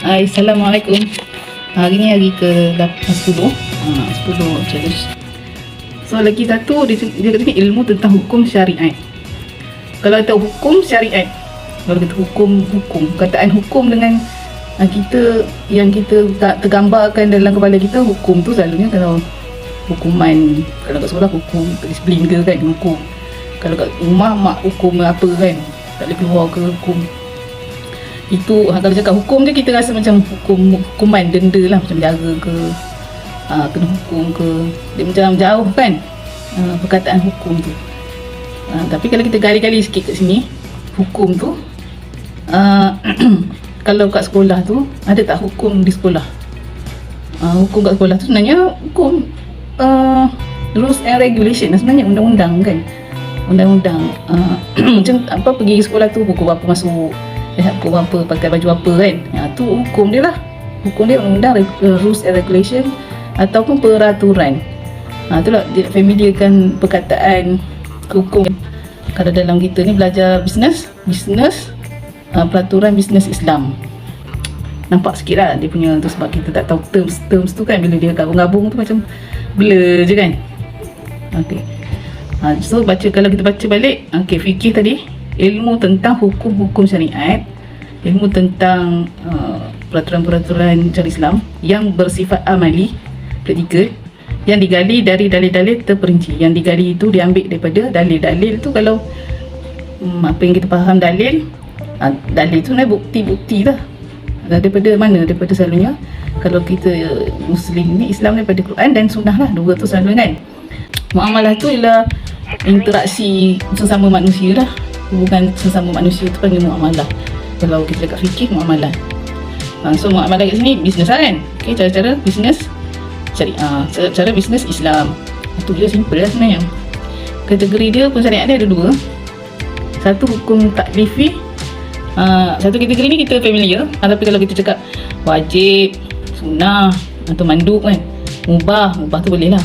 Hai, Assalamualaikum. Hari ni hari ke 10. 10 challenge. So lagi satu dia kata ni ilmu tentang hukum syariat. Kalau kita hukum syariat, kalau kita hukum, kataan hukum dengan kita yang kita tak tergambarkan dalam kepala kita, hukum tu selalunya kalau hukuman, kalau kat sekolah hukum disiplin ke kan, hukum. Kalau kat rumah mak hukum apa kan, tak boleh keluar ke hukum. Itu kalau cakap hukum je kita rasa macam hukuman denda lah, macam penjara ke, kena hukum ke, dia macam jauh kan perkataan hukum tu. Tapi kalau kita gali-gali sikit kat sini, hukum tu kalau kat sekolah tu ada tak hukum di sekolah? Hukum kat sekolah tu sebenarnya hukum rules and regulation sebenarnya, undang-undang kan, undang-undang. Macam apa, pergi sekolah tu pukul berapa masuk, pukul berapa pakai baju apa kan, tu hukum dia lah. Hukum dia undang-undang, rules and regulation ataupun peraturan. Itulah dia familiarkan perkataan hukum. Kalau dalam kita ni belajar bisnes, peraturan bisnes Islam, nampak sikit lah dia punya tu, sebab kita tak tahu terms tu kan, bila dia gabung-gabung tu macam blur je kan. Okay. So kalau kita baca balik, fikih tadi, ilmu tentang hukum-hukum syariat, ilmu tentang peraturan-peraturan syariat Islam yang bersifat amali, praktikal, yang digali dari dalil-dalil terperinci. Yang digali itu diambil daripada dalil-dalil tu. Kalau apa yang kita faham dalil tu sebenarnya bukti-bukti lah. Daripada mana? Daripada selalunya kalau kita Muslim ni, Islam daripada Quran dan Sunnah lah, dua tu selalu kan. Muamalah tu ialah interaksi sesama manusia lah. Hubungan sesama manusia tu panggil muamalah. Kalau kita cakap fikih, muamalah. So muamalah kat sini bisnes lah kan. Okay, cara-cara bisnes syariah, cara bisnes Islam. Itu dia simple lah sebenarnya. Kategori dia pun syariat dia ada dua. Satu hukum taklifi. Satu kategori ni kita familiar. Tapi kalau kita cakap wajib, sunnah atau mandub kan, mubah tu boleh lah.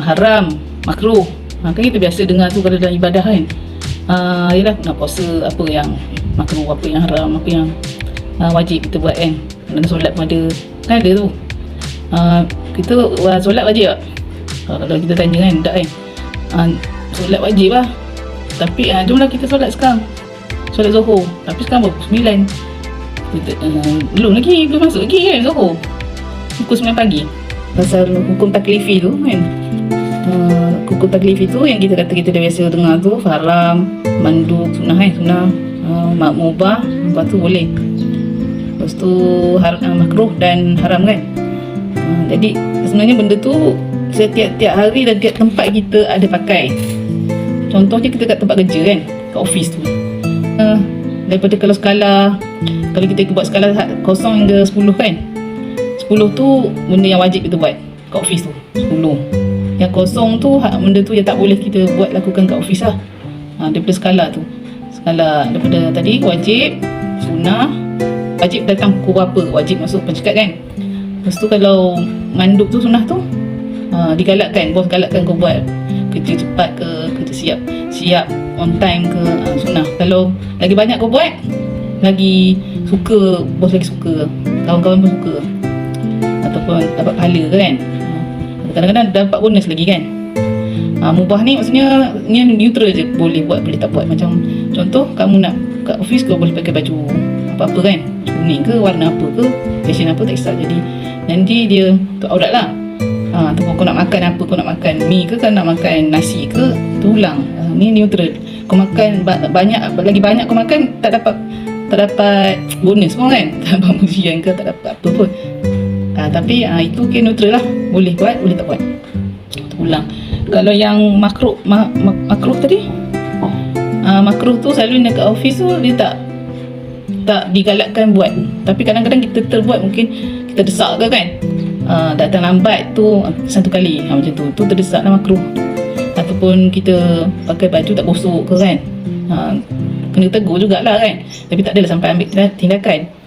Haram, makruh, kan kita biasa dengar tu kalau dalam ibadah kan. Yelah, nak puasa, apa yang makruh, apa yang haram, apa yang wajib kita buat kan. Dan solat pun ada, kan ada tu. Kita solat wajib tak? Kalau kita tanya kan, tak kan. Solat wajib lah. Tapi jomlah kita solat sekarang, solat Zuhur. Tapi sekarang pukul 9. Belum masuk lagi kan Zuhur, pukul 9 pagi. Pasal hukum taklifi tu kan, hukum taklifi tu yang kita kata, kita dah biasa dengar tu, haram, mandub, sunnah kan, sunnah, mubah tu boleh. Lepas tu makruh dan haram kan. Jadi sebenarnya benda tu setiap hari dan tiap tempat kita ada pakai. Contohnya kita kat tempat kerja kan, kat office tu, daripada kalau skala, kalau kita buat skala 0 hingga 10 kan, 10 tu benda yang wajib kita buat kat office tu, 10. Yang kosong tu benda tu yang tak boleh kita buat, lakukan kat office lah. Daripada skala tu, skala daripada tadi wajib, sunnah. Wajib datang pukul berapa, wajib masuk pencekat kan. Lepas tu kalau mandub tu, sunnah tu digalakkan, bos galakkan kau buat kerja cepat ke, kerja siap on time ke, sunnah. Kalau lagi banyak kau buat, lagi suka, bos lagi suka, kawan-kawan pun suka, ataupun dapat pahala kan. Kadang-kadang dapat bonus lagi kan. Mubah ni maksudnya ni neutral je, boleh buat boleh tak buat. Macam contoh, kamu nak kat office kau boleh pakai baju apa-apa kan, kuning ke, warna apa ke, fashion apa, tak kisah. Jadi nanti dia tu aurat lah. Ataupun kau nak makan apa, kau nak makan mi ke, kau nak makan nasi ke, tulang. Ni neutral. Kau makan banyak, lagi banyak kau makan, tak dapat bonus pun kan, tak dapat pujian ke, tak dapat apa pun. Tapi itu neutral lah, boleh buat, boleh tak buat. Tulang. Kalau yang makruh tadi, makruh tu selalu dekat office tu dia tak digalakkan buat. Tapi kadang-kadang kita terbuat, mungkin kita desak ke kan, datang lambat tu satu kali, macam tu terdesak lah, makruh. Ataupun kita pakai baju tak bosok ke kan, kena tegur jugalah kan. Tapi tak adalah sampai ambil tindakan.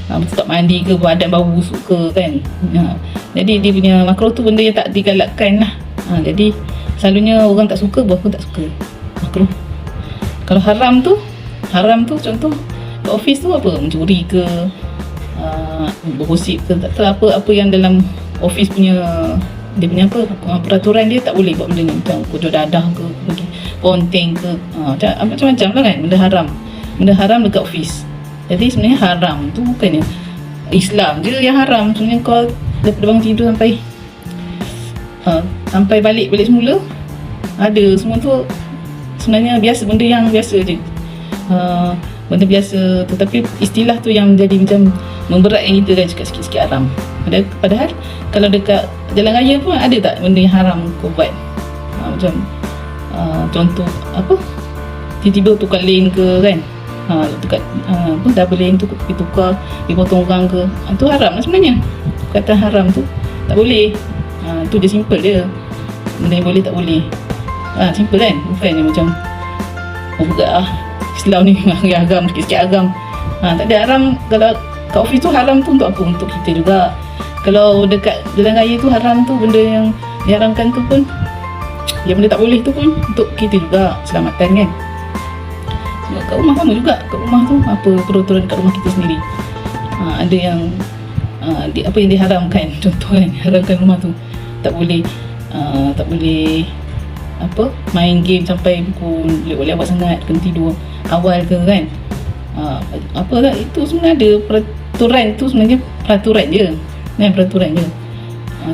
Betul tak mandi ke, badan bau busuk ke kan. Jadi dia punya makruh tu benda yang tak digalakkan lah. Jadi selalunya orang tak suka, bos pun tak suka, makruh. Kalau haram tu contoh kat office tu apa, mencuri ke, bergosip ke tak tahu apa yang dalam office punya dia punya apa peraturan dia tak boleh buat benda ni, macam kocok dadah ke, pergi ponteng ke, macam-macam lah kan, benda haram dekat office. Jadi sebenarnya haram tu bukannya Islam je yang haram. Sebenarnya kau daripada bangun tidur sampai balik semula, ada semua tu sebenarnya biasa, benda yang biasa je, benda biasa tu, tapi istilah tu yang jadi macam memberatkan kita kan, cakap sikit-sikit haram. Padahal kalau dekat jalan raya pun ada tak benda yang haram kau buat, macam contoh apa, tiba-tiba tukar lane ke kan, dekat double lane tu pergi tukar, dipotong orang ke, tu haram lah sebenarnya. Kata haram tu tak boleh, tu je, simple dia, benda yang boleh tak boleh, simple kan, bukannya macam berat Islam ni yang agam, sikit-sikit agam. Tak ada haram. Kalau kat office tu haram tu untuk apa? Untuk kita juga. Kalau dekat jalan raya tu haram tu, benda yang diharamkan tu pun, yang benda tak boleh tu pun untuk kita juga, selamatan kan. Sebab kat rumah sama juga, kat rumah tu apa peraturan kat rumah kita sendiri, ada yang apa yang diharamkan. Contoh kan, haramkan rumah tu tak boleh apa, main game sampai pukul lewat sangat, kena tidur awal ke kan, apa tak, itu sebenarnya ada peraturan tu, sebenarnya peraturan je kan, peraturan je.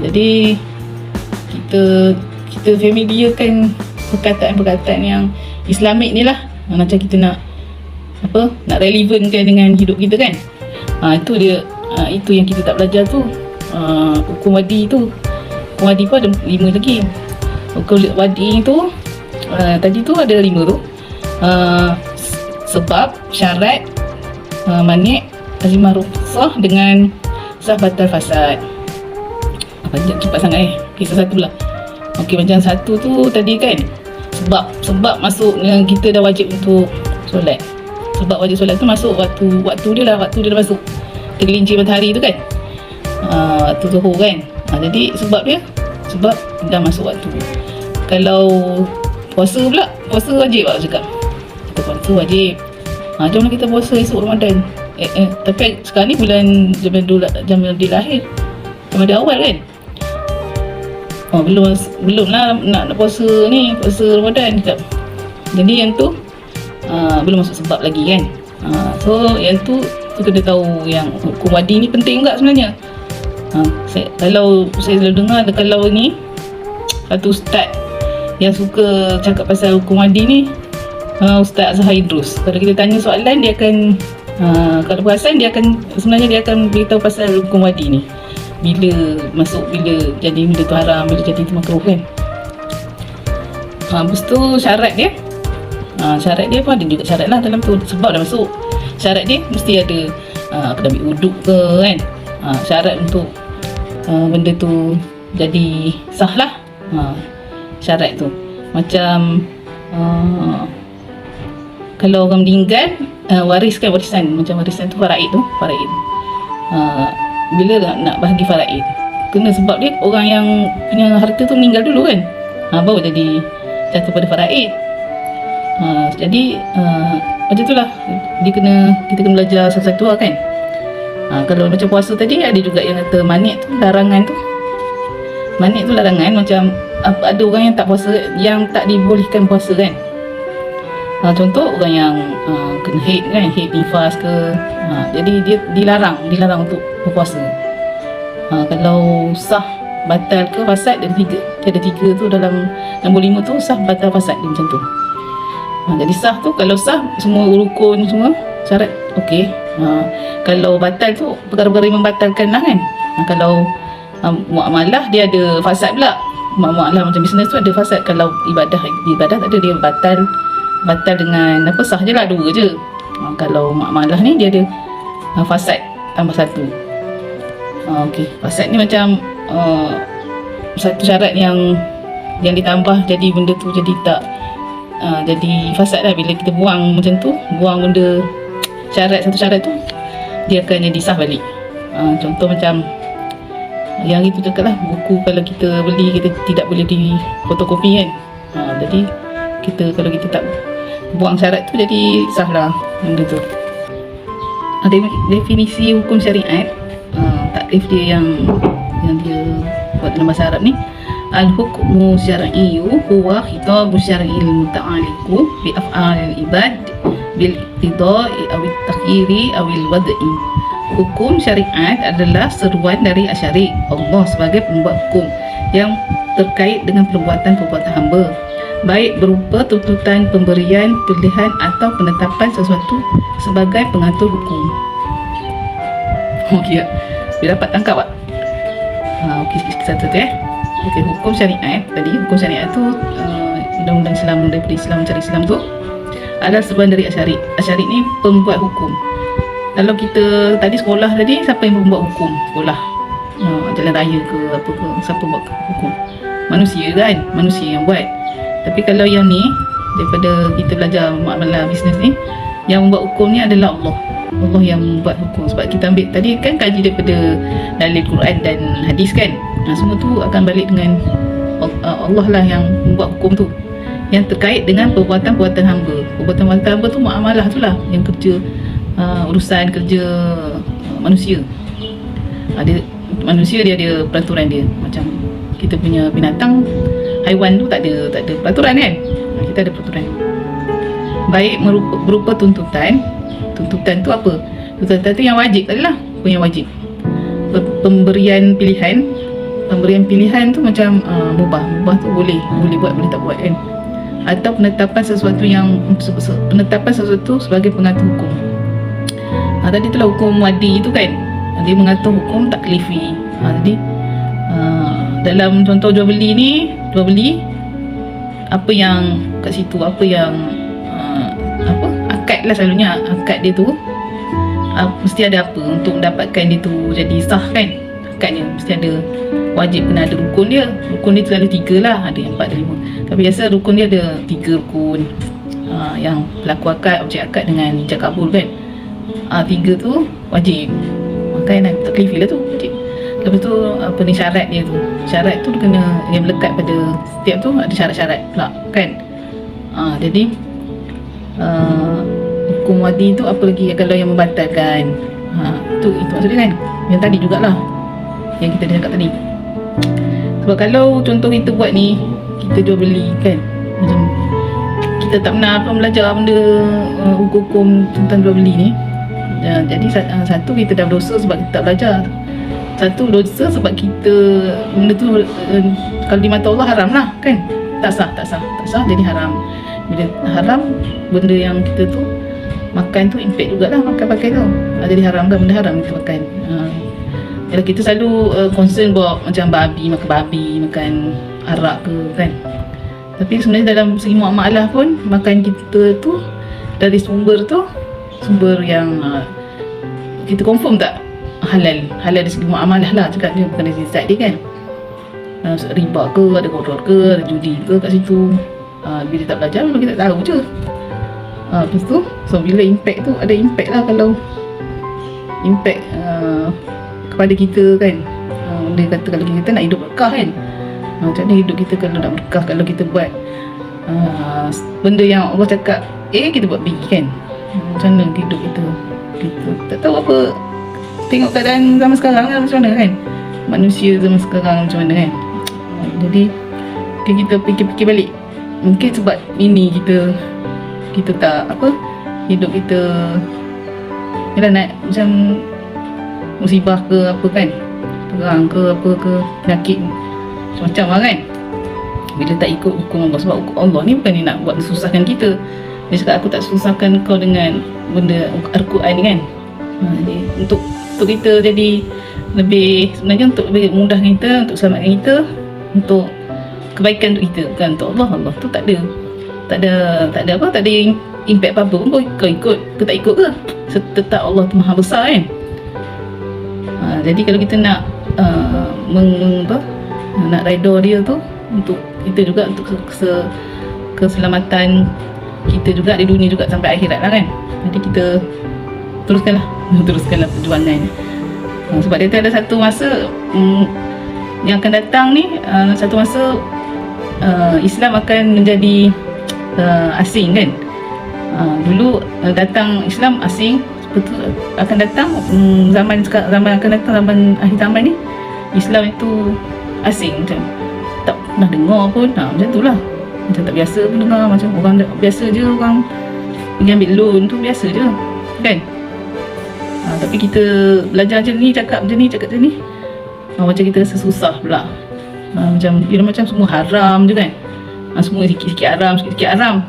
Jadi kita familiarkan perkataan-perkataan yang Islamik ni lah, macam kita nak relevan kan dengan hidup kita kan. Itu dia, itu yang kita tak belajar tu. Hukum wadi tu, hukum wadi pun ada 5 lagi. Hukum wadi tu tadi tu ada 5 tu, sebab, syarat, mani', azimah rukhsah dengan sah batal fasad. Cepat sangat kisah satu lah. Okey, macam satu tu tadi kan, sebab masuknya kita dah wajib untuk solat. Sebab wajib solat tu masuk waktu dia dah masuk, tergelincir matahari tu kan, waktu zuhur kan. Jadi sebab dah masuk waktu. Kalau puasa pula, puasa wajib lah cakap. Kita puasa wajib. Macam mana kita puasa esok Ramadan? Tapi sekarang ni bulan Jamadil akhir, Jamadil awal kan. Belum lah nak puasa ni, puasa Ramadan cakap. Jadi yang tu belum masuk sebab lagi kan. So yang tu kena tahu yang hukum wadi ni penting juga sebenarnya. Kalau saya selalu dengar, kalau ni satu ustaz yang suka cakap pasal hukum wadi ni, Ustaz Azhar Idrus. Kalau kita tanya soalan, dia akan kalau perasan dia akan beritahu pasal hukum wadi ni, bila jadi benda tu haram, bila jadi tu makruh kan. Lepas tu syarat dia pun ada juga syarat lah dalam tu, sebab dah masuk. Syarat dia mesti ada kena ambil wuduk ke kan, syarat untuk benda tu jadi sah lah. Syarat tu macam kalau orang meninggal, warisan, macam warisan tu faraid. Bila nak bahagi faraid, kena sebab dia orang yang punya harta tu meninggal dulu kan, baru jadi jatuh pada faraid. Jadi macam tu lah, kita kena belajar satu-satu lah kan. Kalau macam puasa tadi, ada juga yang kata mani' tu larangan tu. Mani' tu larangan, macam ada orang yang tak puasa, yang tak dibolehkan puasa kan. Contoh orang yang kena haid kan, haid nifas ke, jadi dia dilarang untuk berpuasa. Kalau sah batal ke fasad, ada tiga tu dalam nombor 5 tu, sah batal fasad dia macam tu. Jadi sah tu, kalau sah semua rukun semua syarat okey. Kalau batal tu perkara-perkara yang membatalkan lah kan. Kalau muamalah dia ada fasad pula. Muamalah macam bisnes tu ada fasad. Kalau ibadah tak ada, dia batal dengan apa, sah je lah, 2 je. Kalau muamalah ni dia ada fasad tambah 1. Okey, fasad ni macam satu syarat yang ditambah, jadi benda tu jadi tak jadi fasad lah. Bila kita buang macam tu, buang benda satu syarat tu, dia akan jadi sah balik. Contoh macam yang itu cakap lah, buku kalau kita beli, kita tidak boleh di fotokopi kan. Jadi kalau kita tak buang syarat tu, jadi sah lah benda tu. Definisi hukum syariat takrif dia yang dia buat dalam bahasa Arab ni. Al-hukmu syar'iyyu huwa khitabu syar'il muta'alliqu bi af'alil ibad bil iqtida'i aw at-takhyiri aw al-wad'i. Hukum syariat adalah seruan dari asyari Allah sebagai pembuat hukum yang terkait dengan perbuatan-perbuatan hamba, baik berupa tuntutan, pemberian, pilihan atau penetapan sesuatu sebagai pengatur hukum. Okey, bila dapat tangkap tak? Okey, satu tu Okey, hukum syariat tadi, hukum syariat tu undang-undang Islam, daripada Islam, cara Islam tu adalah seruan dari asyari. Asyari ni pembuat hukum. Kalau kita tadi sekolah tadi, siapa yang membuat hukum sekolah? Jalan raya ke apa ke, siapa buat hukum? Manusia kan, manusia yang buat. Tapi kalau yang ni, daripada kita belajar muamalah bisnes ni, yang membuat hukum ni adalah Allah. Allah yang membuat hukum. Sebab kita ambil tadi kan kaji daripada dalil Quran dan hadis kan. Semua tu akan balik dengan Allah lah yang membuat hukum tu, yang terkait dengan perbuatan-perbuatan hamba. Perbuatan-perbuatan hamba tu muamalah tu lah, yang kerja urusan kerja manusia. Manusia dia ada peraturan dia. Macam kita punya binatang, haiwan tu tak ada peraturan kan. Kita ada peraturan. Baik berupa tuntutan. Tuntutan tu apa? Tuntutan tu yang wajib tadi lah. Apa yang wajib? Pemberian pilihan. Pemberian pilihan tu macam mubah. Mubah tu boleh buat, boleh tak buat kan. Atau penetapan sesuatu sebagai pengatur hukum. Tadi tu lah hukum wadi tu kan. Dia mengatur hukum taklifi. Jadi dalam contoh jual beli ni, jual beli apa yang kat situ, apa yang akad lah selalunya. Akad dia tu mesti ada apa untuk mendapatkan dia tu jadi sah kan. Akad dia mesti ada, wajib kena ada rukun dia. Rukun dia selalu 3 lah, ada yang 4, ada 5. Tapi biasa rukun dia ada 3 rukun. Yang pelaku akad, objek akad dengan ijab kabul kan. 3 tu wajib. Makanya taklifi lah tu wajib. Lepas tu apa ni syarat dia tu. Syarat tu kena yang melekat pada setiap tu, ada syarat-syarat pula kan. Jadi hukum wadi tu apa lagi kalau yang membatalkan. Itu maksudnya kan. Yang tadi jugalah, yang kita dah cakap tadi. Sebab kalau contoh kita buat ni, kita jual beli kan, macam kita tak pernah belajar benda hukum tentang jual beli ni. Jadi satu, kita dah berdosa sebab kita tak belajar. Satu, dosa sebab kita benda tu kalau di mata Allah haram lah kan. Tak sah jadi haram. Bila haram, benda yang kita tu makan tu impact jugalah, makan pakai tu. Jadi haram kan, benda haram kita makan. Kalau kita selalu concern buat macam makan babi, makan arak ke kan. Tapi sebenarnya dalam segi muamalah pun, makan kita tu dari sumber yang kita confirm tak halal dari segi muamalah lah. Cakap dia bukan dari zat dia kan. Riba ke, ada koror ke, ada judi ke kat situ. Bila tak belajar memang kita tak tahu je. Lepas tu, so bila impact tu, ada impact lah. Kalau impact kepada kita kan, dia kata kalau kita nak hidup berkah kan, macam ni hidup kita kalau nak berkah. Kalau kita buat benda yang Allah cakap kita buat B kan, macam mana hidup kita tak tahu apa. Tengok keadaan zaman sekarang kan, macam mana kan, manusia zaman sekarang macam mana kan. Jadi kita fikir-fikir balik, mungkin sebab ini kita tak hidup kita yalah nak macam musibah ke apa kan, perang ke apa ke, penyakit macam-macam lah kan. Bila tak ikut hukum Allah, sebab hukum Allah ni bukan dia nak buat susahkan kita. Dia cakap aku tak susahkan kau dengan benda Al-Quran ni kan. Jadi untuk kita jadi lebih, sebenarnya untuk lebih mudahkan kita, untuk selamatkan kita, untuk kebaikan untuk kita, bukan untuk Allah. Allah tu tak ada impact apa-apa pun kau ikut ke tak ikut ke, tetap Allah tu maha besar kan. Jadi kalau kita nak nak redha dia tu, untuk kita juga, untuk keselamatan kita juga di dunia juga sampai akhirat lah kan. Jadi kita teruskanlah perjuangan. Sebab dia ada satu masa yang akan datang ni, satu masa Islam akan menjadi asing kan. Dulu datang Islam asing betul akan datang, zaman akan datang, zaman akhir zaman ni Islam itu asing, macam tak pernah dengar pun, macam tu lah, macam tak biasa pun dengar, macam orang biasa je, orang pergi ambil loan tu biasa je kan. Tapi kita belajar macam ni, cakap macam ni, macam kita rasa susah pula. Macam macam semua haram je kan. Semua sikit-sikit haram, sikit-sikit haram.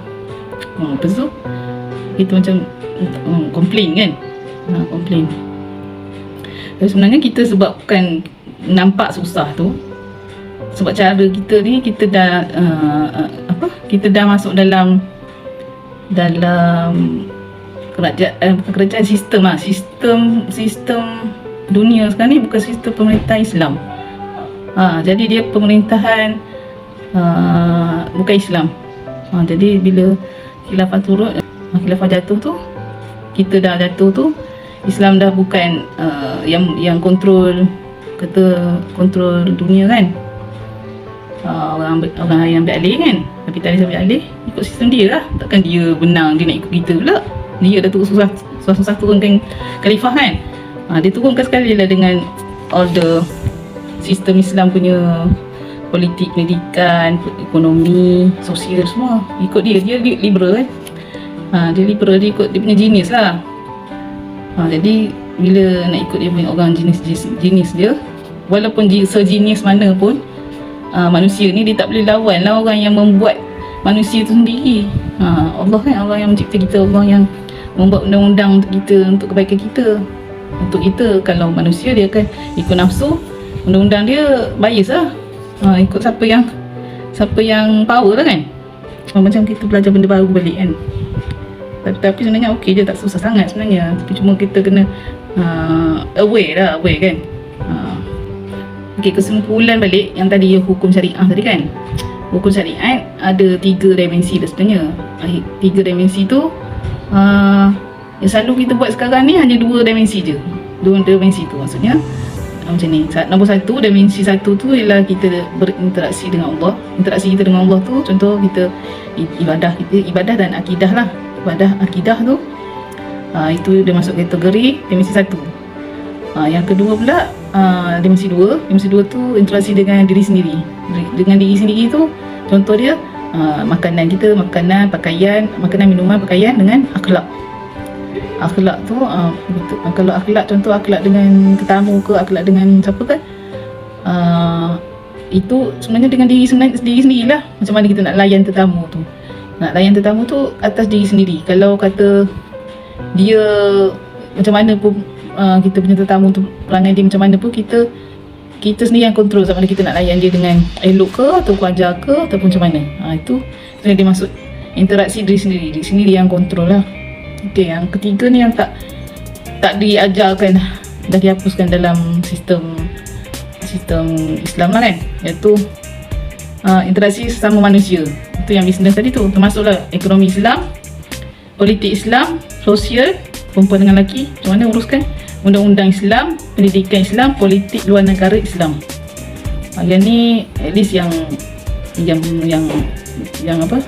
Lepas tu kita macam komplain kan. Komplain. Dan sebenarnya kita sebabkan nampak susah tu sebab cara kita ni, kita dah kita dah masuk dalam kerajaan sistem dunia sekarang ni bukan sistem pemerintah Islam. Jadi dia pemerintahan bukan Islam. Jadi bila khilafah jatuh tu, kita dah jatuh tu, Islam dah bukan yang kontrol dunia kan. Orang yang ambil alih kan, kapitalis ambil alih, ikut sistem dia lah. Takkan dia benang dia nak ikut kita pula. Dia dah susah turunkan khalifah kan. Dia turunkan sekali lah dengan all the sistem Islam punya politik, pendidikan, ekonomi, sosial semua ikut dia liberal kan. Dia liberal, dia ikut dia punya jenis lah. Jadi bila nak ikut dia punya orang jenis dia, walaupun sejenis mana pun, manusia ni dia tak boleh lawan lah orang yang membuat manusia tu sendiri. Allah kan, Allah yang mencipta kita, Allah yang membuat undang-undang untuk kita, untuk kebaikan kita, untuk kita. Kalau manusia dia akan ikut nafsu, undang-undang dia bias lah. Ikut siapa yang power lah kan. Macam kita belajar benda baru balik kan. Tapi sebenarnya okey je, tak susah sangat sebenarnya. Tapi cuma kita kena aware kan. Okey, kesimpulan balik yang tadi hukum syariah tadi kan. Hukum syariat ada 3 dimensi dah sebenarnya. 3 dimensi tu yang selalu kita buat sekarang ni hanya 2 dimensi je. 2 dimensi tu maksudnya macam ni. Nombor 1, dimensi 1 tu ialah kita berinteraksi dengan Allah. Interaksi kita dengan Allah tu, contoh kita ibadah dan akidah lah. Ibadah akidah tu itu dia masuk kategori dimensi 1. Yang kedua pula dimensi 2. Dimensi 2 tu interaksi dengan diri sendiri. Dengan diri sendiri tu contoh dia makanan kita, pakaian, makanan, minuman, pakaian dengan akhlak. Akhlak tu kalau akhlak, contoh akhlak dengan tetamu ke, akhlak dengan siapa kan, itu sebenarnya dengan diri sendiri lah. Macam mana kita nak layan tetamu tu. Nak layan tetamu tu atas diri sendiri. Kalau kata dia macam mana pun, kita punya tetamu tu perangai dia macam mana pun, kita sendiri yang kontrol sama ada kita nak layan dia dengan elok ke, atau ajar ke, ataupun macam mana. Itu sebenarnya dia masuk interaksi diri sendiri yang kontrol lah. Okey, yang ketiga ni yang tak diajarkan, dah dihapuskan dalam sistem Islam lah kan, iaitu interaksi sesama manusia. Itu yang bisnes tadi tu, termasuklah ekonomi Islam, politik Islam, sosial, perempuan dengan lelaki, macam mana uruskan undang-undang Islam, pendidikan Islam, politik luar negara Islam. Yang ni at least yang apa,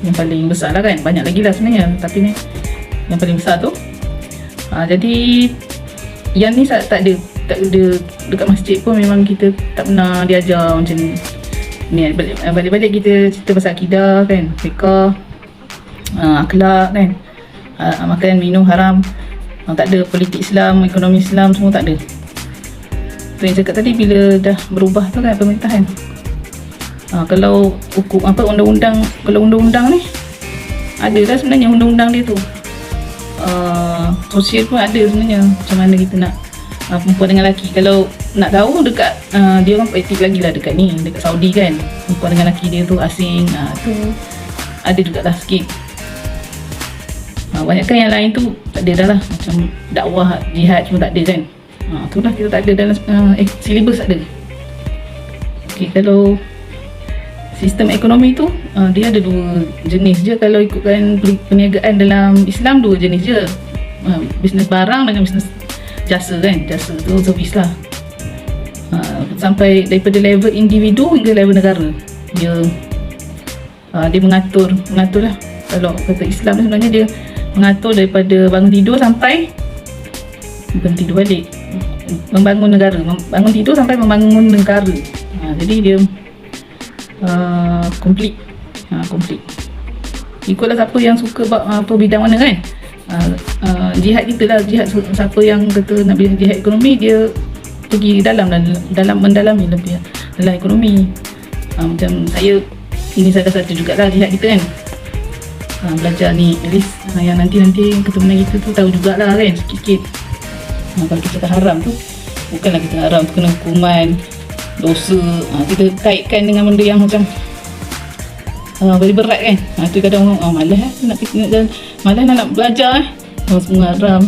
yang paling besar lah kan. Banyak lagi lah sebenarnya, tapi ni yang paling besar tu. Jadi yang ni tak ada dekat masjid pun, memang kita tak pernah diajar macam ni. Balik-balik kita cerita pasal akidah kan, fiqah, akhlak kan, makan minum haram, tak ada. Politik Islam, ekonomi Islam, semua tak ada. Tu yang cakap tadi, bila dah berubah tu kan pemerintahan, kalau hukum apa, undang-undang ni ada dah sebenarnya undang-undang dia tu. Sosial pun ada sebenarnya, macam mana kita nak perempuan dengan lelaki. Kalau nak tahu dekat dia orang aktif lagi lah dekat ni, dekat Saudi kan, perempuan dengan lelaki dia tu asing, tu ada jugalah sikit. Banyakkan yang lain tu tak ada dah lah, macam dakwah, jihad semua tak ada kan. Tu lah, kita tak ada dalam silibus, tak ada. Okay, kalau sistem ekonomi tu dia ada 2 jenis je. Kalau ikutkan perniagaan dalam Islam, 2 jenis je, bisnes barang dengan bisnes jasa kan. Jasa tu servis lah, sampai daripada level individu hingga level negara. Dia mengatur lah. Kalau kata Islam sebenarnya dia mengatur daripada bangun tidur sampai bukan tidur balik, membangun negara, bangun tidur sampai membangun negara. Jadi dia komplit. Komplit. Ikutlah siapa yang suka apa bidang mana kan. Jihad kita lah, jihad siapa yang kata nak bina jihad ekonomi, dia pergi dalam mendalami lebih dalam ekonomi. Macam saya, ini salah satu jugalah jihad kita kan. Belajar ni at least yang nanti keturunan kita tu tahu jugalah kan sikit-sikit. Kalau kita cakap haram tu, bukanlah kita haram tu kena hukuman dosa. Kita kaitkan dengan benda yang macam very berat kan. Tu kadang orang malas malas nak belajar semua haram.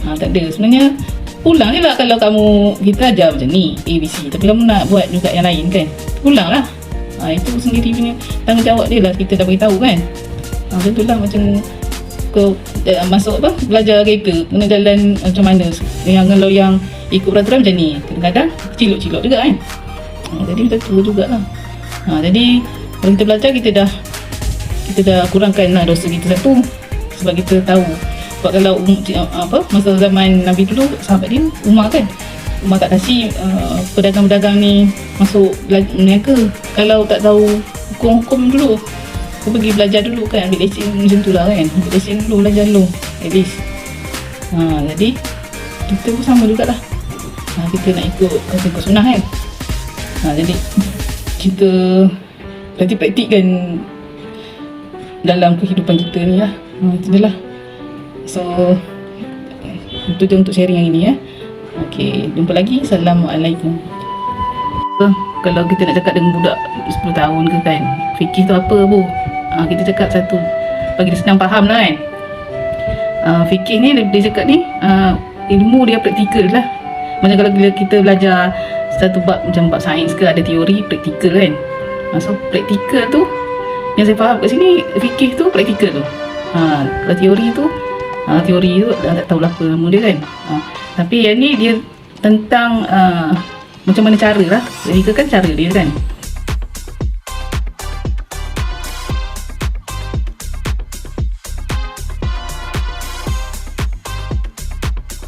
Tak ada, sebenarnya pulang je lah. Kalau kita ajar macam ni ABC, tapi kamu nak buat juga yang lain kan, pulang lah. Itu sendiri punya tanggungjawab dia lah. Kita dah beritahu kan. Macam tu lah, macam kau masuk belajar kereta, kena jalan macam mana. Kalau yang ikut peraturan macam ni, kadang-kadang cilok-cilok juga kan. Jadi macam tu jugalah. Jadi kalau kita belajar, kita dah kurangkan lah dosa kita satu. Sebab kita tahu, sebab kalau masa zaman Nabi dulu, sahabat dia Umar kan, Umar tak kasih pedagang-pedagang ni masuk berniaga kalau tak tahu hukum-hukum dulu. Kau pergi belajar dulu kan, ambil lesen macam tu lah kan, ambil lesen dulu, belajar dulu at least. Jadi kita pun sama jugalah. Kita nak ikut sunnah kan. Jadi kita nanti praktikkan dalam kehidupan kita ni lah. Itu je lah. So itu je untuk sharing yang ini ya. Okay, jumpa lagi. Assalamualaikum. Kalau kita nak cakap dengan budak 10 tahun ke kan, fikir tu apa bu? Kita cakap satu, bagi dia senang faham lah kan. Fikir ni, dia cakap ni ilmu dia praktikal lah. Macam kalau kita belajar satu bab, macam bab sains ke, ada teori, praktikal kan. So praktikal tu yang saya faham kat sini, fikir tu praktikal tu. Kalau teori tu tak tahulah apa nama dia kan. Tapi yang ni dia tentang macam mana cara lah. Praktikal kan cara dia kan.